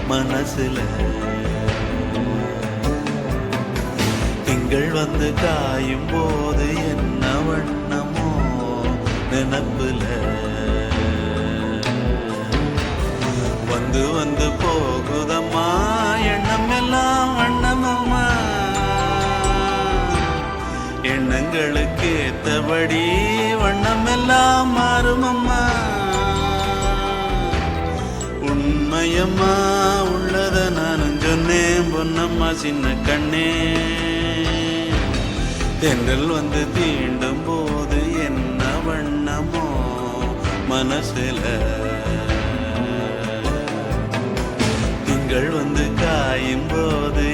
மனசுல. திங்கள் வந்து காயும் போது என்ன வண்ணமோ நினப்புல. வந்து வந்து போகுதம்மா எண்ணம் எல்லாம் வண்ணமம்மா. எண்ணங்களுக்கு ஏத்தபடி வண்ணம் எல்லாம் மாறுமம்மா. உண்மையம்மா உள்ளத நானும் சொன்னேன் பொன்னம்மா சின்ன கண்ணே. தென்றல் வந்து தீண்டும் போது என்ன வண்ணமோ மனசுல. திங்கள் வந்து காயும் போது